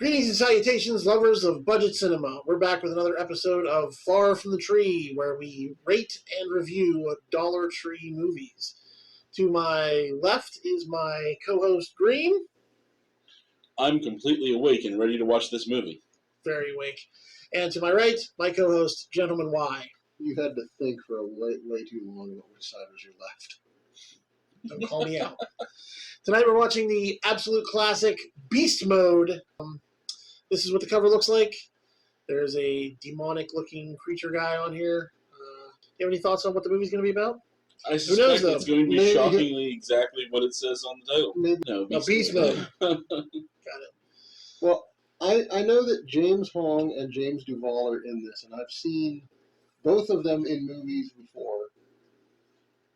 Greetings and salutations, lovers of budget cinema. We're back with another episode of Far From the Tree, where we rate and review Dollar Tree movies. To my left is my co-host, Breen. I'm completely awake and ready to watch this movie. Very awake. And to my right, my co-host, Gentleman Y. You had to think for way too long about which side was your left. Don't call me out. Tonight we're watching the absolute classic Beast Mode. This is what the cover looks like. There's a demonic-looking creature guy on here. Do you have any thoughts on what the movie's going to be about? I suspect it's going to be shockingly exactly what it says on the title. Beast Mode. Got it. Well, I know that James Hong and James Duval are in this, and I've seen both of them in movies before.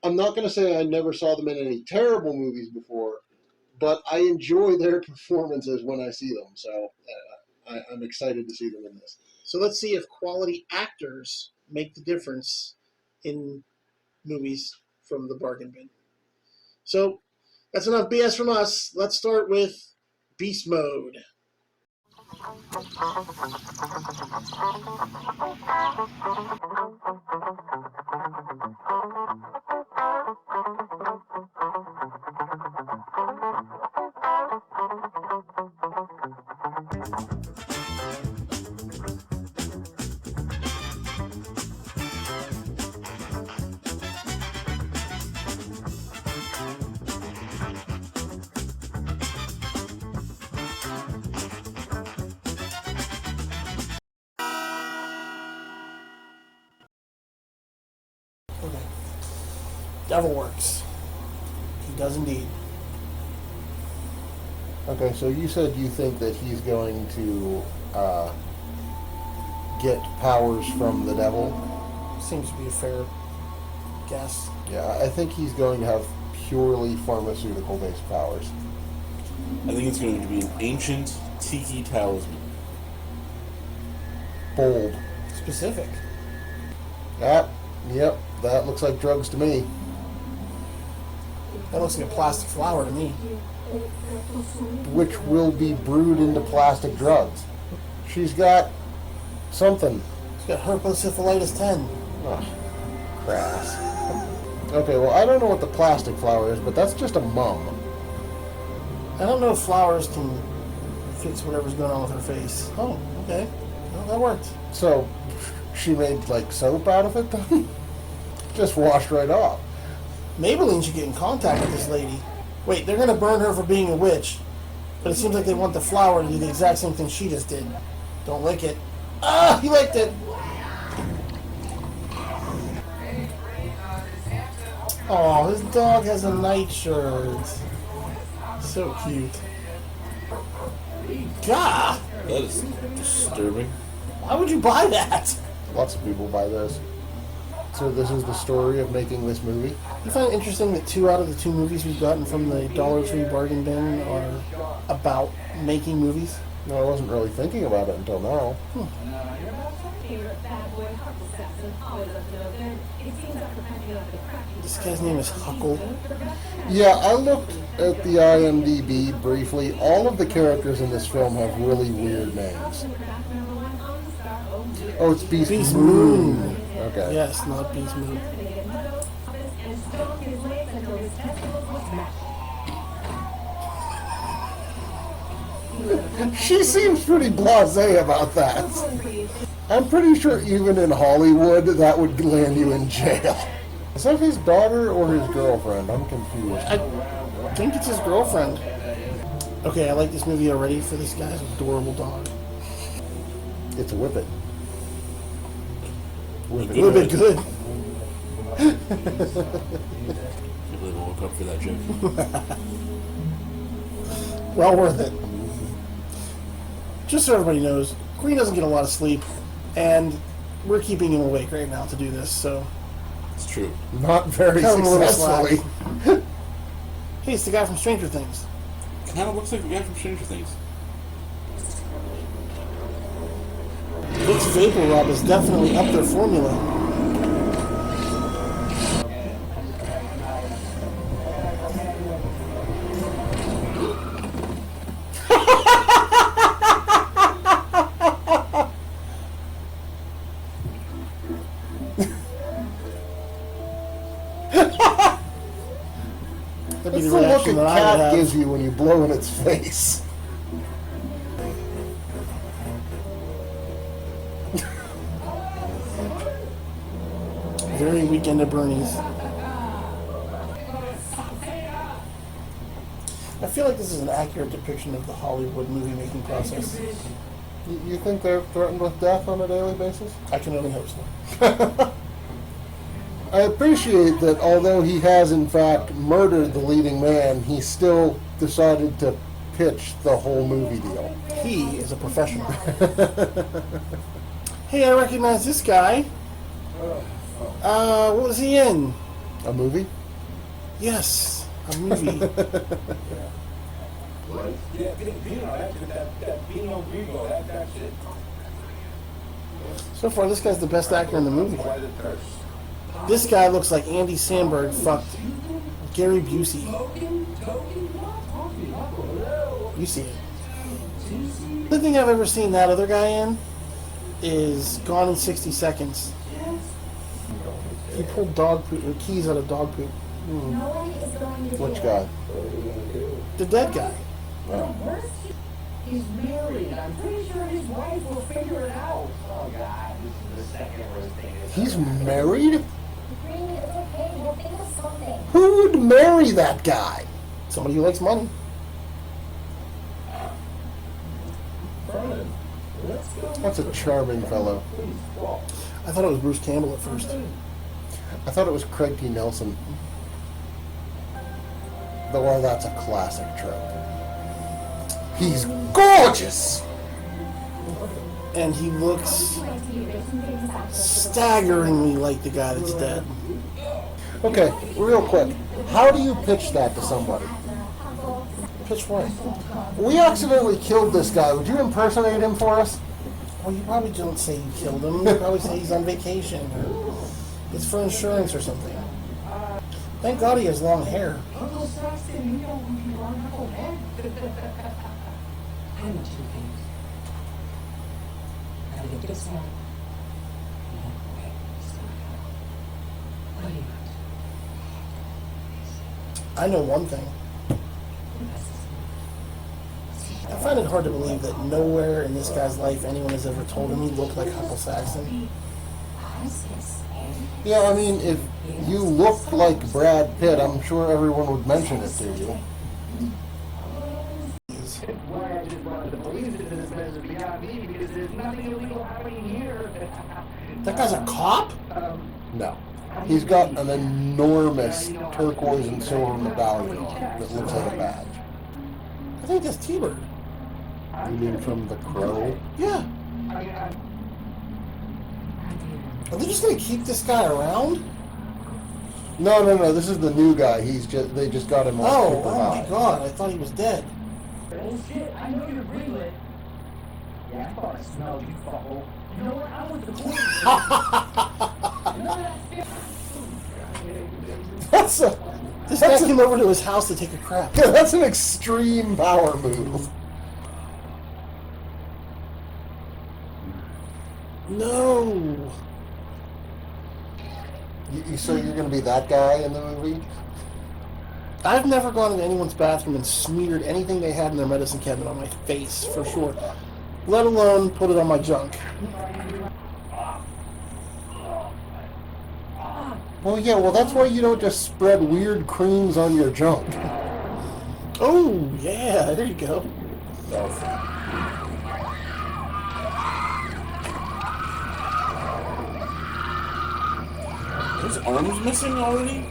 I'm not going to say I never saw them in any terrible movies before, but I enjoy their performances when I see them, so I'm excited to see them in this. So let's see if quality actors make the difference in movies from the bargain bin. So that's enough BS from us. Let's start with Beast Mode. Okay. Devil works. He does indeed. Okay, so you said you think that he's going to get powers from the devil? Seems to be a fair guess. Yeah, I think he's going to have purely pharmaceutical-based powers. I think it's going to be an ancient tiki talisman. Bold. Specific. Yep, that looks like drugs to me. That looks like a plastic flower to me. Which will be brewed into plastic drugs. She's got something. She's got herpetosyphilitis 10. Oh, crass. Okay, well, I don't know what the plastic flower is, but that's just a mum. I don't know if flowers can fix whatever's going on with her face. Oh, okay. Well, that worked. So, she made, like, soap out of it, then? Just washed right off. Maybelline should get in contact with this lady. Wait, they're going to burn her for being a witch. But it seems like they want the flower to do the exact same thing she just did. Don't lick it. Ah, he licked it! Oh, his dog has a nightshirt. So cute. God! That is disturbing. Why would you buy that? Lots of people buy this. So this is the story of making this movie? You find it interesting that 2 out of the 2 movies we've gotten from the Dollar Tree bargain bin are about making movies? No, I wasn't really thinking about it until now. This guy's name is Huckle. Yeah, I looked at the IMDb briefly. All of the characters in this film have really weird names. Oh, it's Beast Moon. Okay. Yes, not Beast Moon. She seems pretty blasé about that. I'm pretty sure even in Hollywood that would land you in jail. Is that his daughter or his girlfriend? I'm confused. I think it's his girlfriend. Okay, I like this movie already for this guy's adorable dog. It's a whippet. Whippet good. I really woke up for that joke. Well worth it. Just so everybody knows, Green doesn't get a lot of sleep, and we're keeping him awake right now to do this, so... It's true. Not very Cut him a little successfully. slack. Hey, it's the guy from Stranger Things. Kind of looks like the guy from Stranger Things. Vicks Vapor Rub is definitely up their formula. reaction that I would cat have. gives you when you blow in its face. Very Weekend at Bernie's. I feel like this is an accurate depiction of the Hollywood movie-making process. You think they're threatened with death on a daily basis? I can only hope so. I appreciate that although he has in fact murdered the leading man, he still decided to pitch the whole movie deal. He is a professional. Hey, I recognize this guy. What was he in? A movie? Yes, a movie. So far, this guy's the best actor in the movie. This guy looks like Andy Samberg fucked Gary Busey. You see it. The thing I've ever seen that other guy in is Gone in 60 Seconds. He pulled dog poop, or keys out of dog poop. Which guy? The dead guy. Oh. He's married. I'm pretty sure his wife will figure it out. Oh God, this is the second worst thing. He's married? Breen, it's okay. We'll think of something. Who would marry that guy? Somebody who likes money. That's a charming fellow. I thought it was Bruce Campbell at first. I thought it was Craig T. Nelson. Though that's a classic trope. He's gorgeous! And he looks staggeringly like the guy that's dead. Okay, real quick. How do you pitch that to somebody? Pitch what? We accidentally killed this guy. Would you impersonate him for us? Well, you probably don't say you killed him. You probably say he's on vacation or it's for insurance or something. Thank God he has long hair. Huckle Saxton, you know who you are, Hucklehead. I know two things. I think it's not. What do you want? I know one thing. I find it hard to believe that nowhere in this guy's life anyone has ever told him he looked like Huckle Saxton. Yeah, I mean, if you looked like Brad Pitt, I'm sure everyone would mention it to you. Why I just brought the police into this mess is beyond me because there's nothing illegal happening here. That guy's a cop? No. He's got an enormous turquoise and silver medallion on that looks like a badge. I think that's T-Bird. You mean from The Crow? Yeah. Are they just gonna keep this guy around? No. This is the new guy. They just got him off Oh super my high. God! I thought he was dead. Bullshit, I know you're greenlit. Yeah, I thought I smelled you, fuckle. You know what? I was the point. This guy came over to his house to take a crap. Yeah, that's an extreme power move. No. So you're going to be that guy in the movie? I've never gone into anyone's bathroom and smeared anything they had in their medicine cabinet on my face, for sure. Let alone put it on my junk. Well, yeah, that's why you don't just spread weird creams on your junk. Oh, yeah, there you go. His arm's missing already?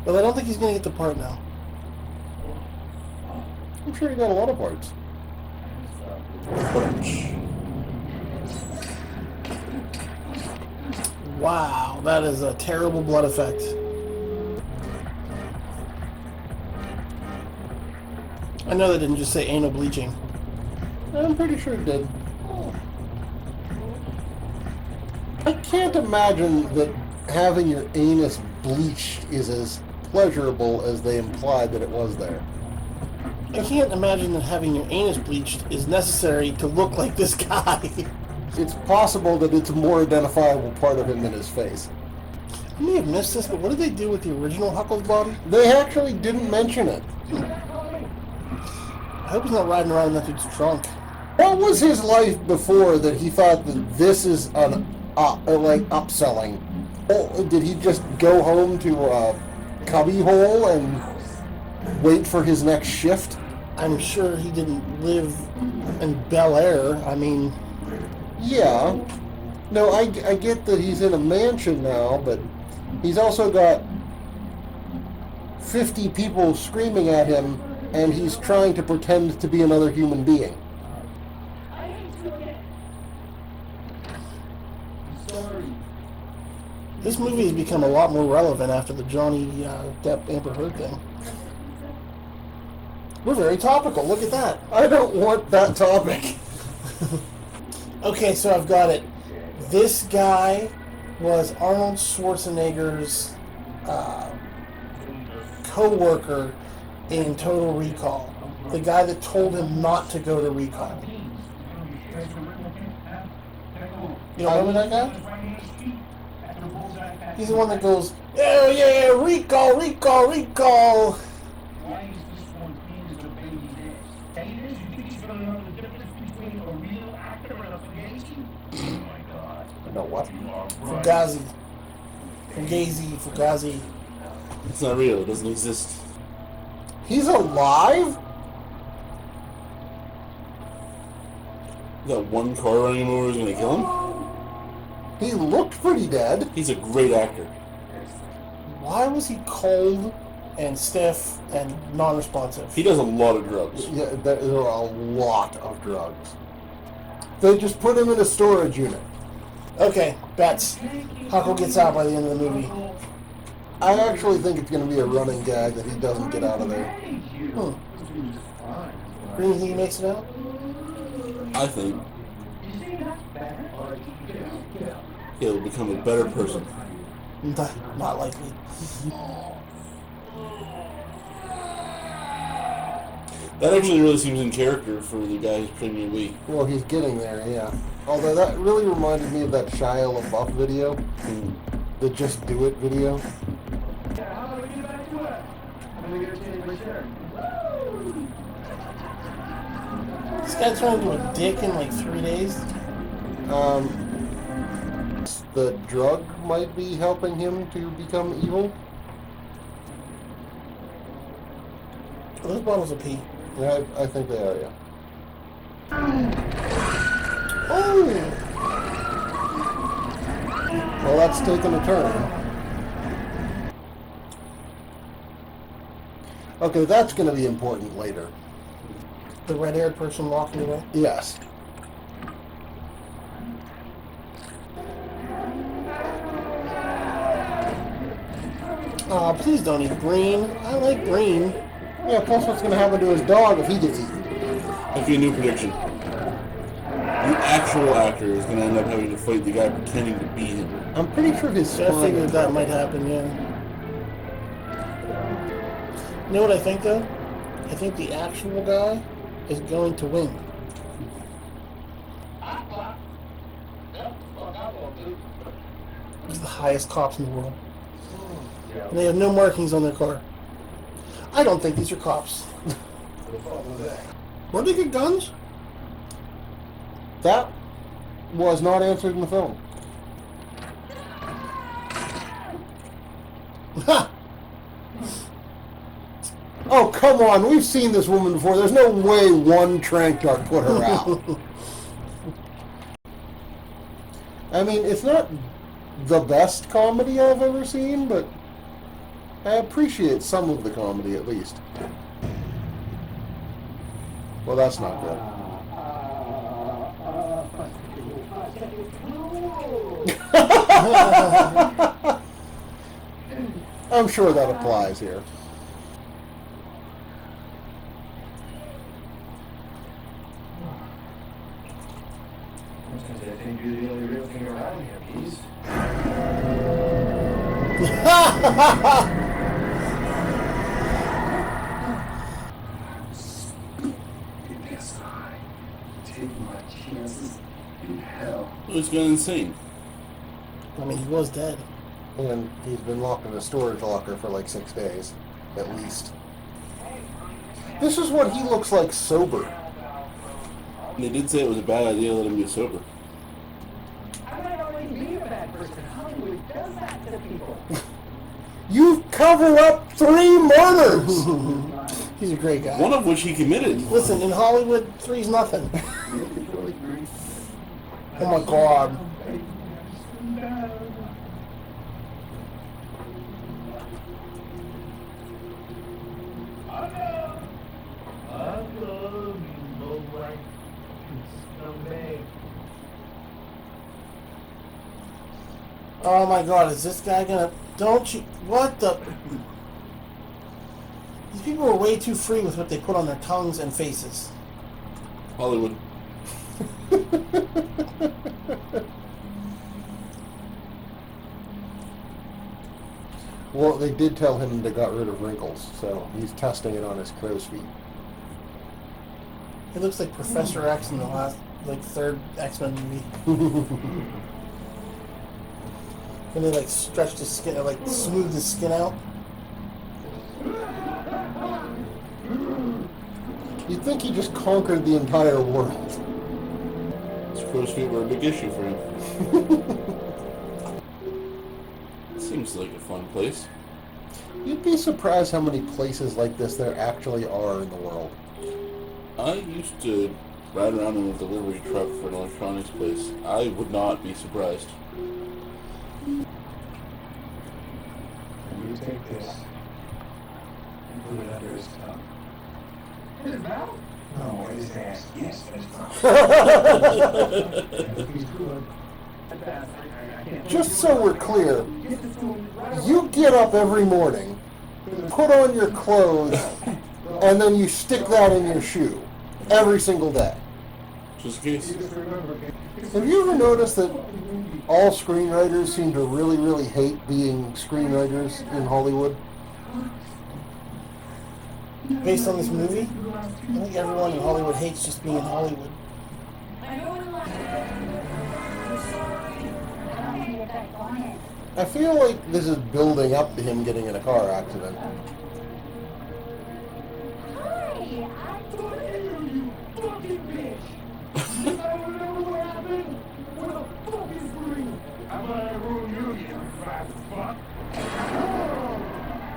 But I don't think he's going to get the part now. I'm sure you got a lot of parts. Wow, that is a terrible blood effect. I know they didn't just say anal bleaching. I'm pretty sure it did. I can't imagine that having your anus bleached is as pleasurable as they implied that it was there. I can't imagine that having your anus bleached is necessary to look like this guy. It's possible that it's a more identifiable part of him than his face. I may have missed this, but what did they do with the original Huckle's body? They actually didn't mention it. I hope he's not riding around in that dude's trunk. What was his life before that he thought that this is an upselling? Oh, did he just go home to a cubby hole and wait for his next shift? I'm sure he didn't live in Bel Air. I mean, yeah. No, I get that he's in a mansion now, but he's also got 50 people screaming at him, and he's trying to pretend to be another human being. this movie has become a lot more relevant after the Johnny Depp Amber Heard thing. We're very topical. Look at that. I don't want that topic. Okay, so I've got it. This guy was Arnold Schwarzenegger's co-worker in Total Recall. The guy that told him not to go to Recall. You don't remember that guy? He's the one that goes, yeah, Recall, Recall, Recall. No, what? Fugazi. Fugazi. It's not real. It doesn't exist. He's alive? That one car running him over is going to kill him? He looked pretty dead. He's a great actor. Why was he cold and stiff and non-responsive? He does a lot of drugs. Yeah, there are a lot of drugs. They just put him in a storage unit. Okay, bets. Huckle gets out by the end of the movie. I actually think it's going to be a running gag that he doesn't get out of there. Breen, you think he makes it out? I think he'll become a better person. Not likely. That actually really seems in character for the guy who's playing me weak. Well, he's getting there, yeah. Although that really reminded me of that Shia LaBeouf video. The Just Do It video. This guy turned into a dick in like 3 days. The drug might be helping him to become evil. Are those bottles of pee? Yeah, I think they are, yeah. Oh! Well, that's taken a turn. Okay, that's going to be important later. The red-haired person walking away. Yes. Aw, please don't eat Breen. I like Breen. Yeah, plus what's going to happen to his dog if he gets eaten? Okay, new prediction. The actual actor is going to end up having to fight the guy pretending to be him. I'm pretty sure his So I spine... figured that might happen, yeah. You know what I think, though? I think the actual guy is going to win. He's the highest cops in the world. And they have no markings on their car. I don't think these are cops. Where'd they get guns? That was not answered in the film. Ha! Oh, come on. We've seen this woman before. There's no way one trank dart put her out. I mean, it's not the best comedy I've ever seen, but I appreciate some of the comedy at least. Well, that's not good. I'm sure that applies here. Because I think you're the only real thing around here, Peace. Because I take my chances in hell. It's gone insane. I mean, he was dead. And he's been locked in a storage locker for like 6 days, at least. This is what he looks like sober. They did say it was a bad idea to let him get sober. I might always be a bad person. Hollywood does that to people. You've covered up 3 murders! He's a great guy. One of which he committed. Listen, in Hollywood, 3's nothing. Oh my God. Oh my God, is this guy gonna... Don't you... What the... These people are way too free with what they put on their tongues and faces. Hollywood. Well, they did tell him they got rid of wrinkles, so he's testing it on his crow's feet. He looks like Professor X in the last, like, 3rd X-Men movie. And they, like, stretched his skin, or, like, smoothed his skin out. You'd think he just conquered the entire world. His crow's feet were a big issue for him. Seems like a fun place. You'd be surprised how many places like this there actually are in the world. I used to ride around in a delivery truck for an electronics place. I would not be surprised. You take this and put it under his tongue. His mouth? No, his ass. Yes, his mouth. If he's good. Just so we're clear, you get up every morning, put on your clothes, and then you stick that in your shoe every single day. Just in case. Have you ever noticed that all screenwriters seem to really, really hate being screenwriters in Hollywood? Based on this movie, I think everyone in Hollywood hates just being in Hollywood. I feel like this is building up to him getting in a car accident.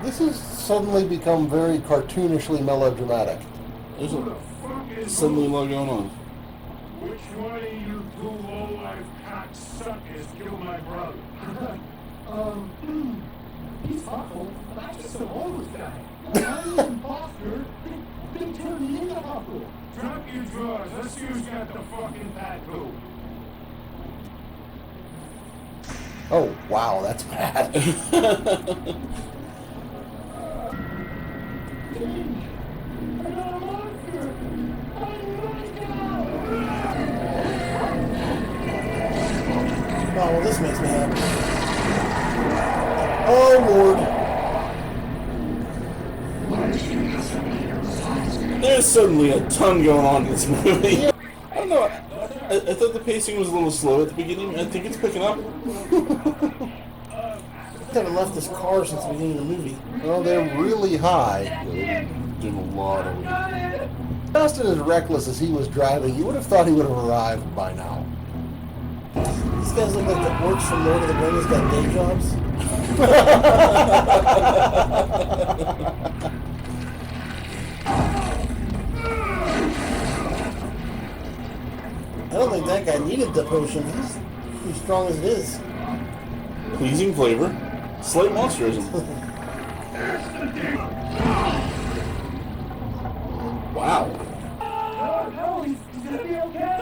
This has suddenly become very cartoonishly melodramatic. There's suddenly a lot going on. Which one of you 2 low-life cocksuckers killed my brother? He's Huckle. That's just some homeless guy. I'm an imposter. They turned me into Huckle. Drop your drawers. Let's see who's got the fucking tattoo. Oh, wow, that's bad. Oh, well, this makes me happy. Oh, Lord. There's suddenly a ton going on in this movie. I don't know. I thought the pacing was a little slow at the beginning. I think it's picking up. I haven't left this car since the beginning of the movie. Well, they're really high. Doing a lot of it. Fast and as reckless as he was driving, you would have thought he would have arrived by now. These guys look like the orcs from Lord of the Rings got day jobs. I don't think that guy needed the potion. He's too strong as it is. Pleasing flavor. Slight monsterism. Wow. No, he's gonna be okay.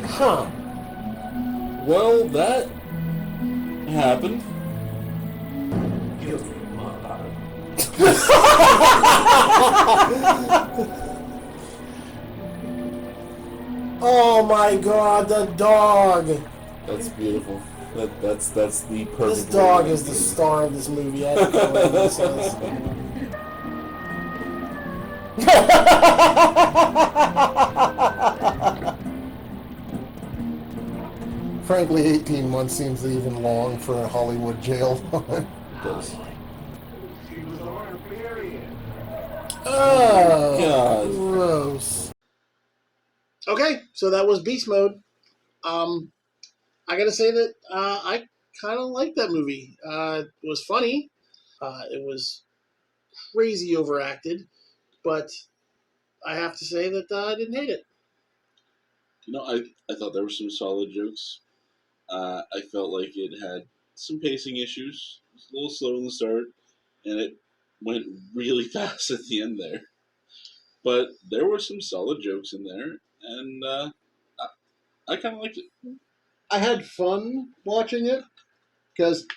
Huh. Well, that happened. Oh my God, the dog. That's beautiful. That's the perfect. This dog way is to the do it. star of this movie. I don't know what this is. Frankly, 18 months seems even long for a Hollywood jail. Does. She was on her period. Oh, God. gross. Okay, so that was Beast Mode. I gotta say that I kind of liked that movie. It was funny. It was crazy overacted, but I have to say that I didn't hate it. I thought there were some solid jokes. I felt like it had some pacing issues. It was a little slow in the start, and it went really fast at the end there. But there were some solid jokes in there, and I kind of liked it. I had fun watching it because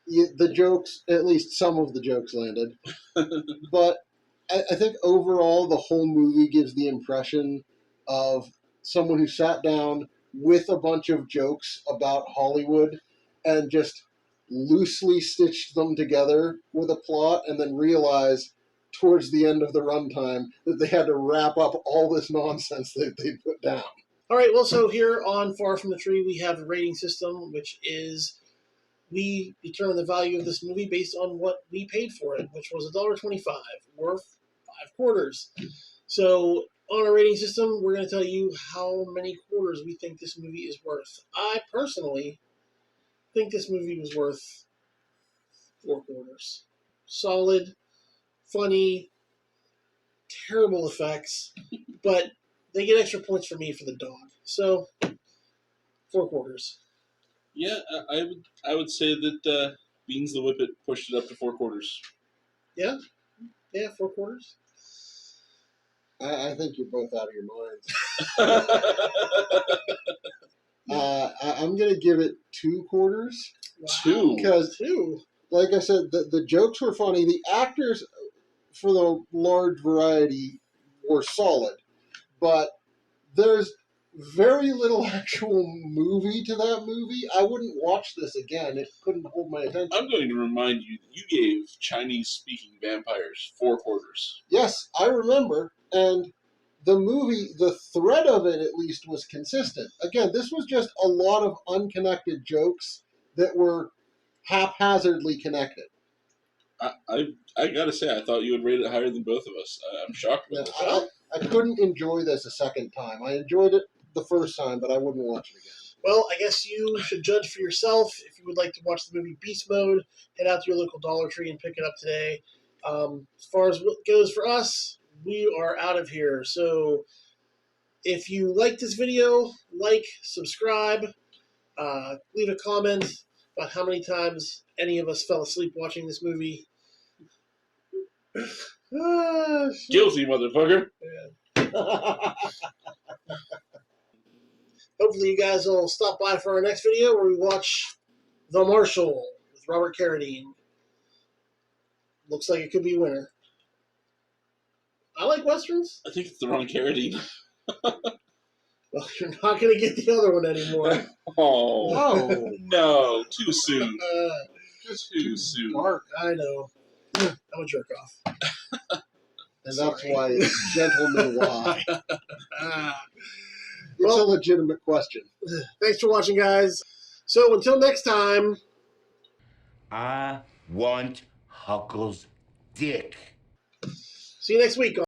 the jokes, at least some of the jokes, landed. But I think overall, the whole movie gives the impression of someone who sat down with a bunch of jokes about Hollywood and just loosely stitched them together with a plot and then realized towards the end of the runtime that they had to wrap up all this nonsense that they put down. All right, well, so here on Far From the Tree, we have a rating system, which is we determine the value of this movie based on what we paid for it, which was $1.25, worth 5 quarters. So on a rating system, we're going to tell you how many quarters we think this movie is worth. I personally think this movie was worth 4 quarters. Solid, funny, terrible effects, but they get extra points for me for the dog. So 4 quarters. Yeah, I would say that Beans the Whippet pushed it up to 4 quarters. Yeah, 4 quarters. I think you're both out of your minds. I'm going to give it 2 quarters. Wow. 2. Because, 2. like I said, the jokes were funny. The actors, for the large variety, were solid. But there's very little actual movie to that movie. I wouldn't watch this again. It couldn't hold my attention. I'm going to remind you that you gave Chinese-speaking vampires 4 quarters. Yes, I remember. And the movie, the thread of it at least was consistent. Again, this was just a lot of unconnected jokes that were haphazardly connected. I gotta say, I thought you would rate it higher than both of us. I'm shocked Yeah, with this. I couldn't enjoy this a second time. I enjoyed it the first time, but I wouldn't watch it again. Well, I guess you should judge for yourself. If you would like to watch the movie Beast Mode, head out to your local Dollar Tree and pick it up today. As far as what goes for us, we are out of here. So if you like this video, like, subscribe, leave a comment about how many times any of us fell asleep watching this movie. Guilty, motherfucker. Hopefully you guys will stop by for our next video where we watch The Marshal with Robert Carradine. Looks like it could be a winner. I like Westerns. I think it's the wrong Carradine. Well, you're not going to get the other one anymore. Oh. No, too soon. Just Too soon. dark. I know. I'm a jerk off. And Sorry. that's why it's gentlemen lie. It's Well, a legitimate question. thanks for watching, guys. So until next time. I want Huckle's dick. See you next week.